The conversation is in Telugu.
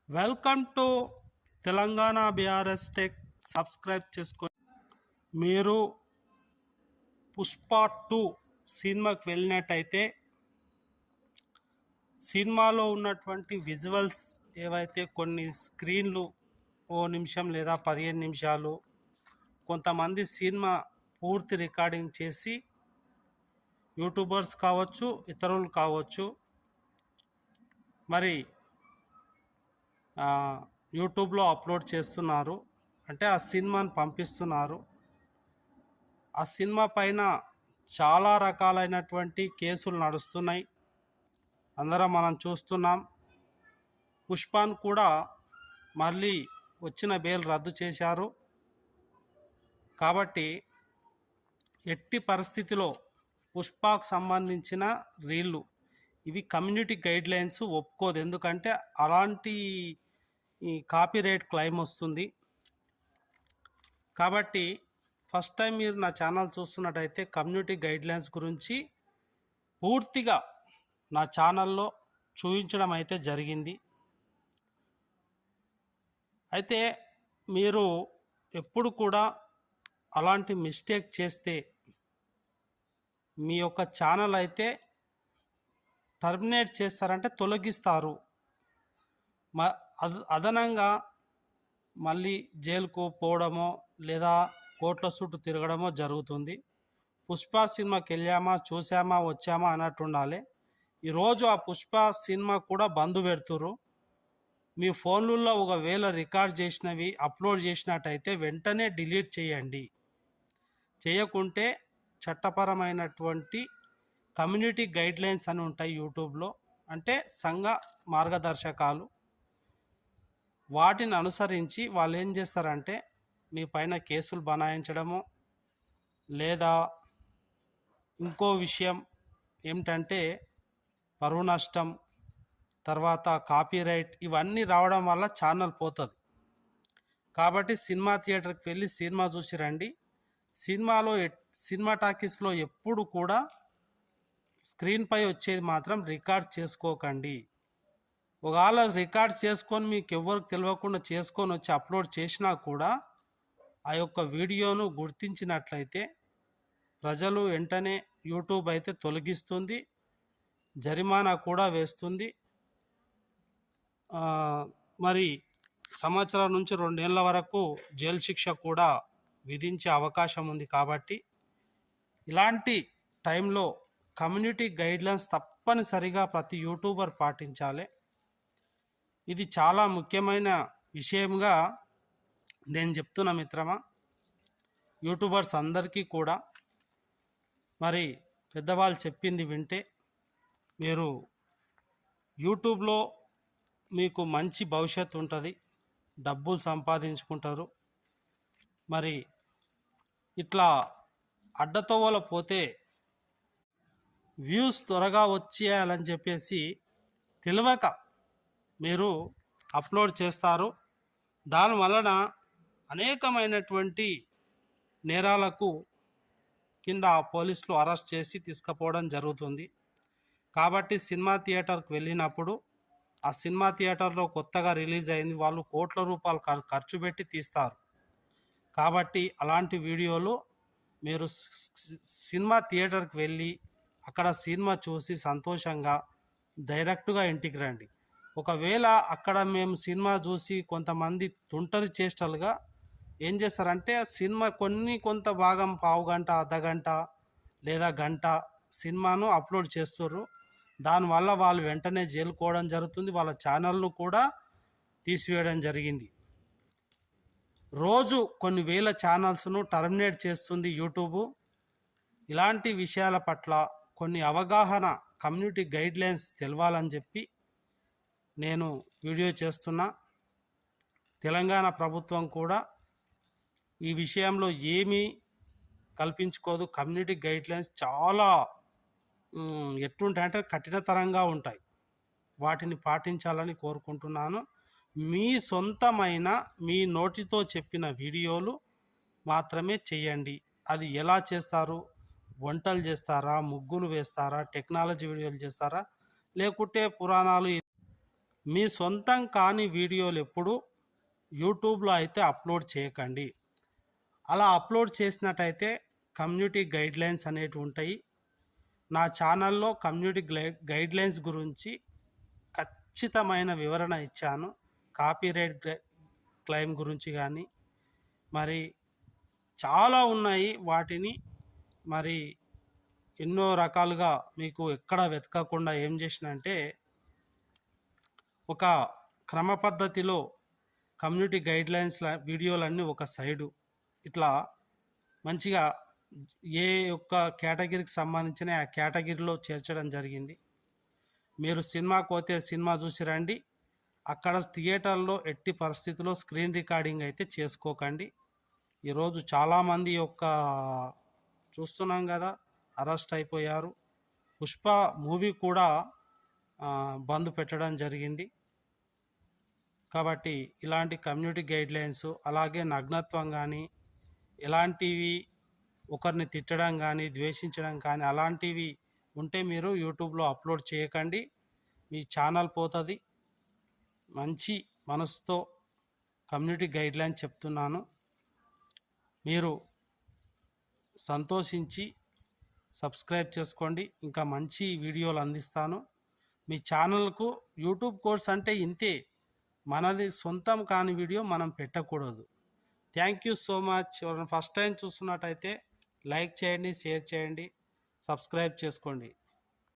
Welcome to Telangana BRS tech. Subscribe చేసుకొని మీరు పుష్ప 2 సినిమాకి వెళ్ళినట్టయితే సినిమాలో ఉన్నటువంటి విజువల్స్ ఏవైతే కొన్ని స్క్రీన్లు ఓ నిమిషం లేదా 15 నిమిషాలు కొంతమంది సినిమా పూర్తి రికార్డింగ్ చేసి యూట్యూబర్స్ కావచ్చు ఇతరులు కావచ్చు మరి యూట్యూబ్లో అప్లోడ్ చేస్తున్నారు. అంటే ఆ సినిమాని పంపిస్తున్నారు. ఆ సినిమా పైన చాలా రకాలైనటువంటి కేసులు నడుస్తున్నాయి. అందరం మనం చూస్తున్నాం. పుష్పాన్ కూడా మళ్ళీ వచ్చిన బెయిల్ రద్దు చేశారు. కాబట్టి ఎట్టి పరిస్థితిలో పుష్పకు సంబంధించిన రీళ్ళు ఇవి కమ్యూనిటీ గైడ్లైన్స్ ఒప్పుకోదు. ఎందుకంటే అలాంటి కాపీరైట్ క్లెయిమ్ వస్తుంది. కాబట్టి ఫస్ట్ టైం మీరు నా ఛానల్ చూస్తున్నట్టయితే కమ్యూనిటీ గైడ్లైన్స్ గురించి పూర్తిగా నా ఛానల్లో చూపించడం అయితే జరిగింది. అయితే మీరు ఎప్పుడు కూడా అలాంటి మిస్టేక్ చేస్తే మీ యొక్క ఛానల్ అయితే టర్మినేట్ చేస్తారంటే తొలగిస్తారు. అదనంగా మళ్ళీ జైలుకు పోవడమో లేదా కోర్టుల చుట్టూ తిరగడమో జరుగుతుంది. పుష్ప సినిమాకి వెళ్ళామా చూసామా వచ్చామా అన్నట్టు ఉండాలి. ఈరోజు ఆ పుష్ప సినిమా కూడా బంద్ పెడుతురు. మీ ఫోన్లలో ఒకవేళ రికార్డ్ చేసినవి అప్లోడ్ చేసినట్టయితే వెంటనే డిలీట్ చేయండి. చేయకుంటే చట్టపరమైనటువంటి కమ్యూనిటీ గైడ్లైన్స్ అని ఉంటాయి యూట్యూబ్లో, అంటే సంఘ మార్గదర్శకాలు. వాటిని అనుసరించి వాళ్ళు ఏం చేస్తారంటే మీ పైన కేసులు బనాయించడము, లేదా ఇంకో విషయం ఏమిటంటే పరువు నష్టం, తర్వాత కాపీరైట్, ఇవన్నీ రావడం వల్ల ఛానల్ పోతుంది. కాబట్టి సినిమా థియేటర్కి వెళ్ళి సినిమా చూసి రండి. సినిమా టాకీస్లో ఎప్పుడు కూడా స్క్రీన్పై వచ్చేది మాత్రం రికార్డ్ చేసుకోకండి. ఒకవేళ రికార్డ్ చేసుకొని మీకు ఎవరికి తెలియకుండా చేసుకొని వచ్చి అప్లోడ్ చేసినా కూడా ఆ యొక్క వీడియోను గుర్తించినట్లయితే ప్రజలు వెంటనే యూట్యూబ్ అయితే తొలగిస్తుంది, జరిమానా కూడా వేస్తుంది. మరి సంవత్సరం నుంచి 2 ఏళ్ల వరకు జైలు శిక్ష కూడా విధించే అవకాశం ఉంది. కాబట్టి ఇలాంటి టైంలో కమ్యూనిటీ గైడ్లైన్స్ తప్పనిసరిగా ప్రతి యూట్యూబర్ పాటించాలి. ఇది చాలా ముఖ్యమైన విషయంగా నేను చెప్తున్నా మిత్రమా. యూట్యూబర్స్ అందరికీ కూడా మరి పెద్దవాళ్ళు చెప్పింది వింటే మీరు యూట్యూబ్లో మీకు మంచి భవిష్యత్తు ఉంటుంది, డబ్బులు సంపాదించుకుంటారు. మరి ఇట్లా అడ్డతోవల పోతే వ్యూస్ త్వరగా వచ్చేయాలని చెప్పేసి తెలియక మీరు అప్లోడ్ చేస్తారు. దానివలన అనేకమైనటువంటి నేరాలకు కింద పోలీసులు అరెస్ట్ చేసి తీసుకుపోవడం జరుగుతుంది. కాబట్టి సినిమా థియేటర్కి వెళ్ళినప్పుడు ఆ సినిమా థియేటర్లో కొత్తగా రిలీజ్ అయింది, వాళ్ళు కోట్ల రూపాయలు ఖర్చు పెట్టి తీస్తారు. కాబట్టి అలాంటి వీడియోలు మీరు సినిమా థియేటర్కి వెళ్ళి అక్కడ సినిమా చూసి సంతోషంగా డైరెక్ట్గా ఇంటికి రండి. ఒకవేళ అక్కడ మేము సినిమా చూసి కొంతమంది తుంటరి చేష్టలుగా ఏం చేస్తారంటే సినిమా కొంత భాగం పావు గంట, అర్ధగంట లేదా గంట సినిమాను అప్లోడ్ చేస్తారు. దానివల్ల వాళ్ళు వెంటనే జైలుకోవడం జరుగుతుంది, వాళ్ళ ఛానల్ను కూడా తీసివేయడం జరిగింది. రోజు కొన్ని వేల ఛానల్స్ను టర్మినేట్ చేస్తుంది యూట్యూబ్. ఇలాంటి విషయాల పట్ల కొన్ని అవగాహన, కమ్యూనిటీ గైడ్లైన్స్ తెలవాలని చెప్పి నేను వీడియో చేస్తున్నా. తెలంగాణ ప్రభుత్వం కూడా ఈ విషయంలో ఏమీ కల్పించుకోదు. కమ్యూనిటీ గైడ్లైన్స్ చాలా ఎట్లుంటాయంటే కఠినతరంగా ఉంటాయి. వాటిని పాటించాలని కోరుకుంటున్నాను. మీ సొంతమైన మీ నోటితో చెప్పిన వీడియోలు మాత్రమే చేయండి. అది ఎలా చేస్తారు? వంటలు చేస్తారా, ముగ్గులు వేస్తారా, టెక్నాలజీ వీడియోలు చేస్తారా, లేకుంటే పురాణాలు మీ సొంతం కాని వీడియోలు ఎప్పుడు యూట్యూబ్లో అయితే అప్లోడ్ చేయకండి. అలా అప్లోడ్ చేసినట్టయితే కమ్యూనిటీ గైడ్లైన్స్ అనేటివి ఉంటాయి. నా ఛానల్లో కమ్యూనిటీ గైడ్లైన్స్ గురించి ఖచ్చితమైన వివరణ ఇచ్చాను. కాపీరైట్ క్లెయిమ్ గురించి కానీ మరి చాలా ఉన్నాయి. వాటిని మరి ఎన్నో రకాలుగా మీకు ఎక్కడ వెతకకుండా ఏం చేసినంటే ఒక క్రమ పద్ధతిలో కమ్యూనిటీ గైడ్లైన్స్ వీడియోలన్నీ ఒక సైడు ఇట్లా మంచిగా ఏ ఒక్క కేటగిరీకి సంబంధించిన ఆ కేటగిరీలో చేర్చడం జరిగింది. మీరు సినిమాకి పోతే సినిమా చూసి రండి. అక్కడ థియేటర్లో ఎట్టి పరిస్థితుల్లో స్క్రీన్ రికార్డింగ్ అయితే చేసుకోకండి. ఈరోజు చాలామంది యొక్క చూస్తున్నాం కదా, అరెస్ట్ అయిపోయారు. పుష్ప మూవీ కూడా బంద్ పెట్టడం జరిగింది. కాబట్టి ఇలాంటి కమ్యూనిటీ గైడ్లైన్స్, అలాగే నగ్నత్వం కానీ ఎలాంటివి ఒకరిని తిట్టడం కానీ ద్వేషించడం కానీ అలాంటివి ఉంటే మీరు యూట్యూబ్లో అప్లోడ్ చేయకండి. మీ ఛానల్ పోతుంది. మంచి మనసుతో కమ్యూనిటీ గైడ్లైన్ చెప్తున్నాను. మీరు సంతోషించి సబ్స్క్రైబ్ చేసుకోండి. ఇంకా మంచి వీడియోలు అందిస్తాను. మీ ఛానల్కు యూట్యూబ్ కోర్స్ అంటే ఇంతే. మనది సొంతం కాని వీడియో మనం పెట్టకూడదు. Thank you so much. ఎవరైనా ఫస్ట్ టైం చూస్తున్నట్టయితే లైక్ చేయండి, షేర్ చేయండి, సబ్స్క్రైబ్ చేసుకోండి.